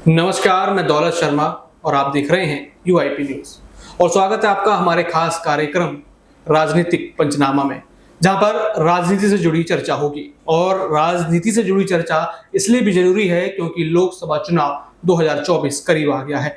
नमस्कार, मैं दौलत शर्मा और आप देख रहे हैं यूआईपी न्यूज और स्वागत है आपका हमारे खास कार्यक्रम राजनीतिक पंचनामा में, जहां पर राजनीति से जुड़ी चर्चा होगी। और राजनीति से जुड़ी चर्चा इसलिए भी जरूरी है क्योंकि लोकसभा चुनाव 2024 करीब आ गया है।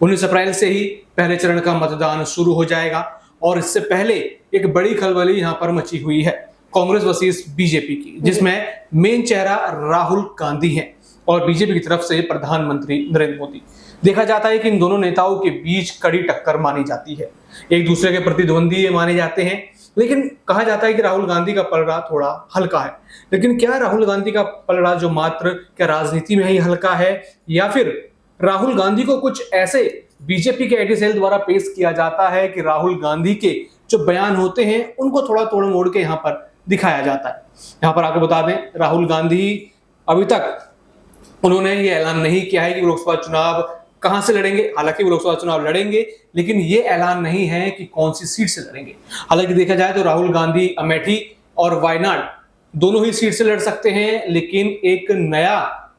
19 अप्रैल से ही पहले चरण का मतदान शुरू हो जाएगा और इससे पहले एक बड़ी खलबली यहाँ पर मची हुई है कांग्रेस वर्सेस बीजेपी की, जिसमें मेन चेहरा राहुल गांधी है और बीजेपी की तरफ से प्रधानमंत्री नरेंद्र मोदी। देखा जाता है कि इन दोनों नेताओं के बीच कड़ी टक्कर मानी जाती है, एक दूसरे के प्रतिद्वंदी ये माने जाते हैं। लेकिन कहा जाता है कि राहुल गांधी का पलड़ा थोड़ा हल्का है। लेकिन क्या राहुल गांधी का पलड़ा जो मात्र क्या राजनीति में ही हल्का है, या फिर राहुल गांधी को कुछ ऐसे बीजेपी के आईटी सेल द्वारा पेश किया जाता है कि राहुल गांधी के जो बयान होते हैं उनको थोड़ा तोड़ मोड़ के यहाँ पर दिखाया जाता है। यहाँ पर आपको बता दें, राहुल गांधी अभी तक उन्होंने ये ऐलान नहीं किया है कि वो लोकसभा चुनाव कहां से लड़ेंगे। हालांकि वो लोकसभा चुनाव लड़ेंगे, लेकिन ये ऐलान नहीं है कि कौन सी सीट से लड़ेंगे। हालांकि देखा जाए तो राहुल गांधी अमेठी और वायनाड दोनों ही सीट से लड़ सकते हैं, लेकिन एक नया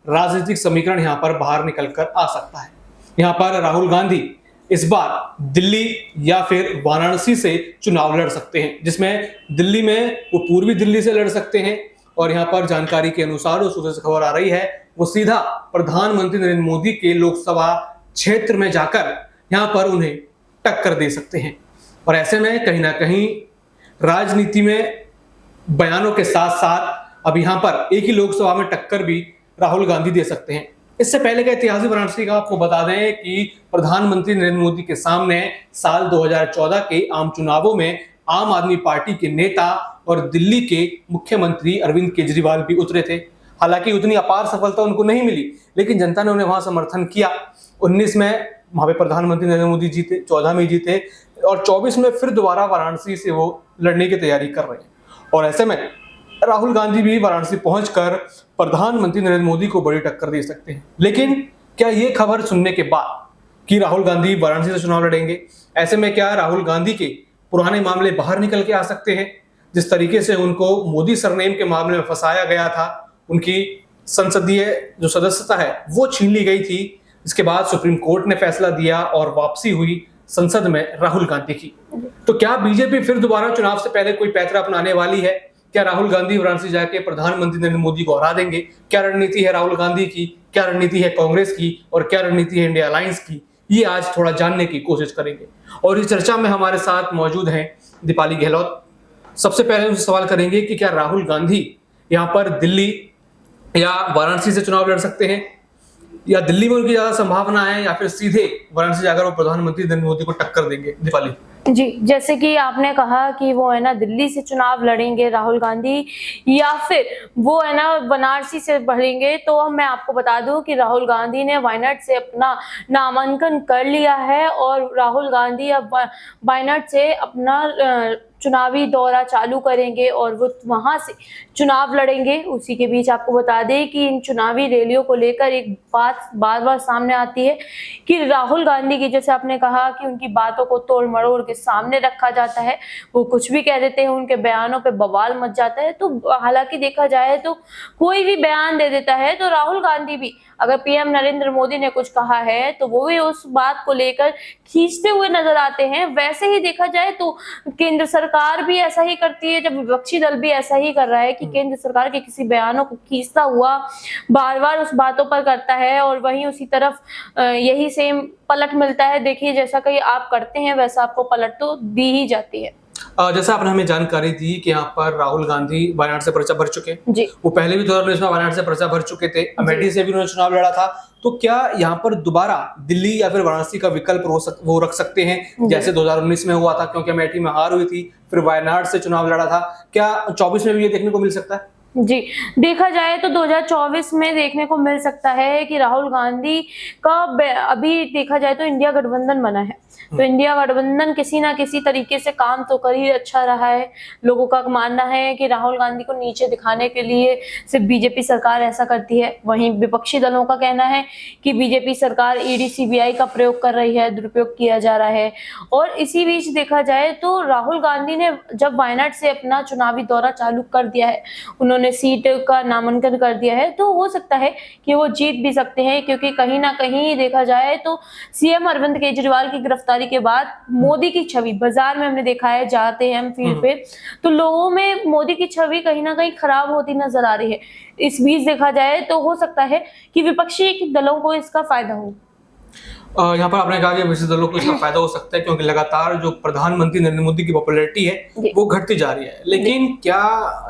राजनीतिक समीकरण यहाँ पर बाहर निकल कर आ सकता है। यहाँ पर राहुल गांधी इस बार दिल्ली या फिर वाराणसी से चुनाव लड़ सकते हैं, जिसमें दिल्ली में वो पूर्वी दिल्ली से लड़ सकते हैं। और यहाँ पर जानकारी के अनुसार उस सूत्र से खबर आ रही है, वो सीधा प्रधानमंत्री नरेंद्र मोदी के लोकसभा क्षेत्र में जाकर यहाँ पर उन्हें टक्कर दे सकते हैं। और ऐसे में कहीं ना कहीं राजनीति में बयानों के साथ साथ अब यहाँ पर एक ही लोकसभा में टक्कर भी राहुल गांधी दे सकते हैं। इससे पहले का ऐतिहासिक वाराणसी का आपको बता दें कि प्रधानमंत्री नरेंद्र मोदी के सामने साल 2014 के आम चुनावों में आम आदमी पार्टी के नेता और दिल्ली के मुख्यमंत्री अरविंद केजरीवाल भी उतरे थे। हालांकि उतनी अपार सफलता उनको नहीं मिली, लेकिन जनता ने उन्हें वहां समर्थन किया। 19 में वहां पे प्रधानमंत्री नरेंद्र मोदी जीते, 14 में जीते और 24 में फिर दोबारा वाराणसी से वो लड़ने की तैयारी कर रहे हैं। और ऐसे में राहुल गांधी भी वाराणसी पहुंचकर प्रधानमंत्री नरेंद्र मोदी को बड़ी टक्कर दे सकते हैं। लेकिन क्या ये खबर सुनने के बाद कि राहुल गांधी वाराणसी से चुनाव लड़ेंगे, ऐसे में क्या राहुल गांधी के पुराने मामले बाहर निकल के आ सकते हैं? जिस तरीके से उनको मोदी सरनेम के मामले में फंसाया गया था, उनकी संसदीय जो सदस्यता है वो छीन ली गई थी। इसके बाद सुप्रीम कोर्ट ने फैसला दिया और वापसी हुई संसद में राहुल गांधी की। तो क्या बीजेपी फिर दोबारा चुनाव से पहले कोई पैंतरा अपनाने वाली है? क्या राहुल गांधी वाराणसी जाके प्रधानमंत्री नरेंद्र मोदी को हरा देंगे? क्या रणनीति है राहुल गांधी की, क्या रणनीति है कांग्रेस की और क्या रणनीति है इंडिया अलायंस की? ये आज थोड़ा जानने की कोशिश करेंगे। और इस चर्चा में हमारे साथ मौजूद हैं दीपाली गहलोत। सबसे पहले उनसे सवाल करेंगे कि क्या राहुल गांधी यहाँ पर दिल्ली या वाराणसी से चुनाव लड़ सकते हैं, या दिल्ली में उनकी ज्यादा संभावना है, या फिर सीधे वाराणसी जाकर वो प्रधानमंत्री नरेंद्र मोदी को टक्कर देंगे? दीपाली जी, जैसे कि आपने कहा कि वो है ना दिल्ली से चुनाव लड़ेंगे राहुल गांधी, या फिर वो है ना बनारसी से लड़ेंगे, तो मैं आपको बता दूं कि राहुल गांधी ने वायनाड से अपना नामांकन कर लिया है और राहुल गांधी अब वायनाड से अपना चुनावी दौरा चालू करेंगे और वो वहां से चुनाव लड़ेंगे। उसी के बीच आपको बता दें कि इन चुनावी रैलियों को लेकर एक बात बार बार सामने आती है कि राहुल गांधी की, जैसे आपने कहा कि उनकी बातों को तोड़ मरोड़ के सामने रखा जाता है, वो कुछ भी कह देते हैं, उनके बयानों पे बवाल मच जाता है। तो हालांकि देखा जाए तो कोई भी बयान दे देता है, तो राहुल गांधी भी, अगर पीएम नरेंद्र मोदी ने कुछ कहा है तो वो भी उस बात को लेकर खींचते हुए नजर आते हैं। वैसे ही देखा जाए तो केंद्र सरकार भी ऐसा ही करती है, जब विपक्षी दल भी ऐसा ही कर रहा है कि केंद्र सरकार के किसी बयानों को खींचता हुआ बार बार उस बातों पर करता है और वहीं उसी तरफ यही सेम पलट मिलता है। देखिए, जैसा कि आप करते हैं वैसा आपको पलट तो दी ही जाती है। जैसा आपने हमें जानकारी दी कि यहाँ पर राहुल गांधी वायनाड से पर्चा भर चुके हैं। जी, वो पहले भी 2019 में वायनाड से पर्चा भर चुके थे, अमेठी से भी उन्होंने चुनाव लड़ा था। तो क्या यहाँ पर दोबारा दिल्ली या फिर वाराणसी का विकल्प वो रख सकते हैं, जैसे 2019 में हुआ था, क्योंकि अमेठी में हार हुई थी, फिर वायनाड से चुनाव लड़ा था? क्या 24 में भी ये देखने को मिल सकता है? जी, देखा जाए तो 2024 में देखने को मिल सकता है कि राहुल गांधी का अभी देखा जाए तो इंडिया गठबंधन बना है, तो इंडिया गठबंधन किसी ना किसी तरीके से काम तो कर ही अच्छा रहा है। लोगों का मानना है कि राहुल गांधी को नीचे दिखाने के लिए सिर्फ बीजेपी सरकार ऐसा करती है। वहीं विपक्षी दलों का कहना है कि बीजेपी सरकार ईडी सीबीआई का प्रयोग कर रही है, दुरुपयोग किया जा रहा है। और इसी बीच देखा जाए तो राहुल गांधी ने जब वायनाड से अपना चुनावी दौरा चालू कर दिया है, उन्होंने उन्होंने सीट का नामांकन कर दिया है, तो हो सकता है कि वो जीत भी सकते हैं, क्योंकि कहीं ना कहीं देखा जाए तो सीएम अरविंद केजरीवाल की गिरफ्तारी के बाद मोदी की छवि बाजार में हमने देखा है, जाते हैं हम फील्ड पे तो लोगों में मोदी की छवि कहीं ना कहीं खराब होती नजर आ रही है। इस बीच देखा जाए तो हो सकता है कि विपक्षी दलों को इसका फायदा हो। यहाँ पर आपने कहा कि विपक्षी दलों को इसका फायदा हो सकता है, क्योंकि लगातार जो प्रधानमंत्री नरेंद्र मोदी की पॉपुलैरिटी है वो घटती जा रही है। लेकिन क्या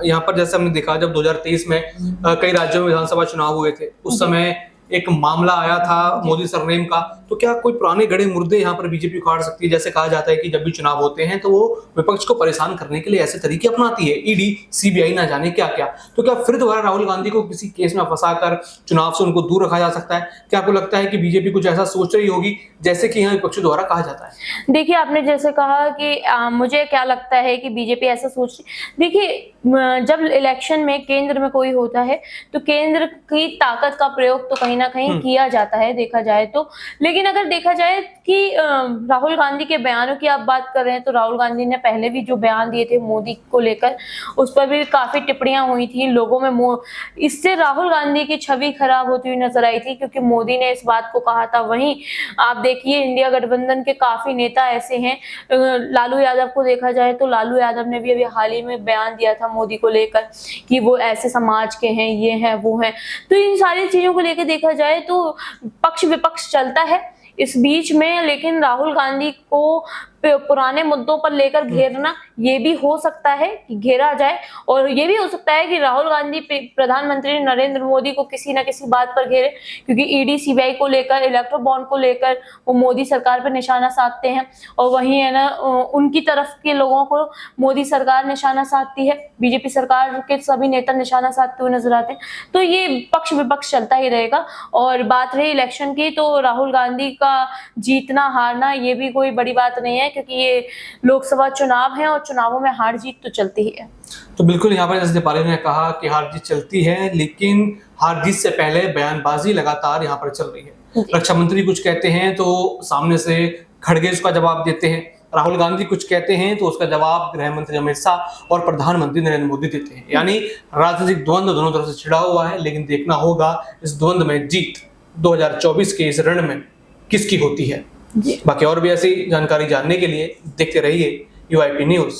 यहाँ पर जैसे हमने देखा जब 2023 में कई राज्यों में विधानसभा चुनाव हुए थे, उस समय एक मामला आया था मोदी सरनेम का, तो क्या कोई पुराने गड़े मुर्दे यहाँ पर बीजेपी उखाड़ सकती है? जैसे कहा जाता है कि जब भी चुनाव होते हैं तो वो विपक्ष को परेशान करने के लिए ऐसे तरीके अपनाती है, ईडी सीबीआई ना जाने क्या क्या। तो क्या फिर दोबारा राहुल गांधी को किसी केस में फंसाकर चुनाव से उनको दूर रखा जा सकता है? क्या आपको लगता है कि बीजेपी कुछ ऐसा सोच रही होगी जैसे कि यहाँ विपक्षी द्वारा कहा जाता है? देखिए, आपने जैसे कहा कि मुझे क्या लगता है कि बीजेपी ऐसा सोच, देखिए जब इलेक्शन में केंद्र में कोई होता है तो केंद्र की ताकत का प्रयोग तो कहीं ना कहीं किया जाता है देखा जाए तो। लेकिन अगर देखा जाए कि राहुल गांधी के बयानों की आप बात कर रहे हैं, तो राहुल गांधी ने पहले भी जो बयान दिए थे मोदी को लेकर, उस पर भी काफी टिप्पणियां हुई थी लोगों में। इससे राहुल गांधी की छवि खराब होती हुई नजर आई थी, क्योंकि मोदी ने इस बात को कहा था। वहीं आप देखिए इंडिया गठबंधन के काफी नेता ऐसे हैं, लालू यादव को देखा जाए तो लालू यादव ने भी अभी हाल ही में बयान दिया था मोदी को लेकर कि वो ऐसे समाज के हैं, ये हैं वो हैं। तो इन सारी चीजों को लेकर देखा जाए तो पक्ष विपक्ष चलता है इस बीच में। लेकिन राहुल गांधी को पुराने मुद्दों पर लेकर घेरना, ये भी हो सकता है कि घेरा जाए, और ये भी हो सकता है कि राहुल गांधी प्रधानमंत्री नरेंद्र मोदी को किसी ना किसी बात पर घेरे, क्योंकि ईडी सीबीआई को लेकर, इलेक्ट्रो बॉन्ड को लेकर वो मोदी सरकार पर निशाना साधते हैं, और वहीं है ना उनकी तरफ के लोगों को मोदी सरकार निशाना साधती है, बीजेपी सरकार के सभी नेता निशाना साधते हुए नजर आते हैं। तो ये पक्ष विपक्ष चलता ही रहेगा। और बात रही इलेक्शन की, तो राहुल गांधी का जीतना हारना ये भी कोई बड़ी बात नहीं है, क्योंकि ये लोकसभा चुनाव है और चुनावों में हार जीत तो चलती ही है। तो बिल्कुल यहाँ पर जैसे दीपाली ने कहा कि हार जीत चलती है, लेकिन हार जीत से पहले बयानबाजी लगातार यहाँ पर चल रही है। रक्षा मंत्री कुछ कहते हैं तो सामने से खड़गे उसका जवाब देते हैं, राहुल गांधी कुछ कहते हैं तो उसका जवाब गृह मंत्री अमित शाह और प्रधानमंत्री नरेंद्र मोदी देते हैं। यानी राजनीतिक द्वंद्व दोनों तरफ से छिड़ा हुआ है, लेकिन देखना होगा इस द्वंद्व में जीत 2024 के इस रण में किसकी होती है। बाकी और भी ऐसी जानकारी जानने के लिए देखते रहिए UIP न्यूज़।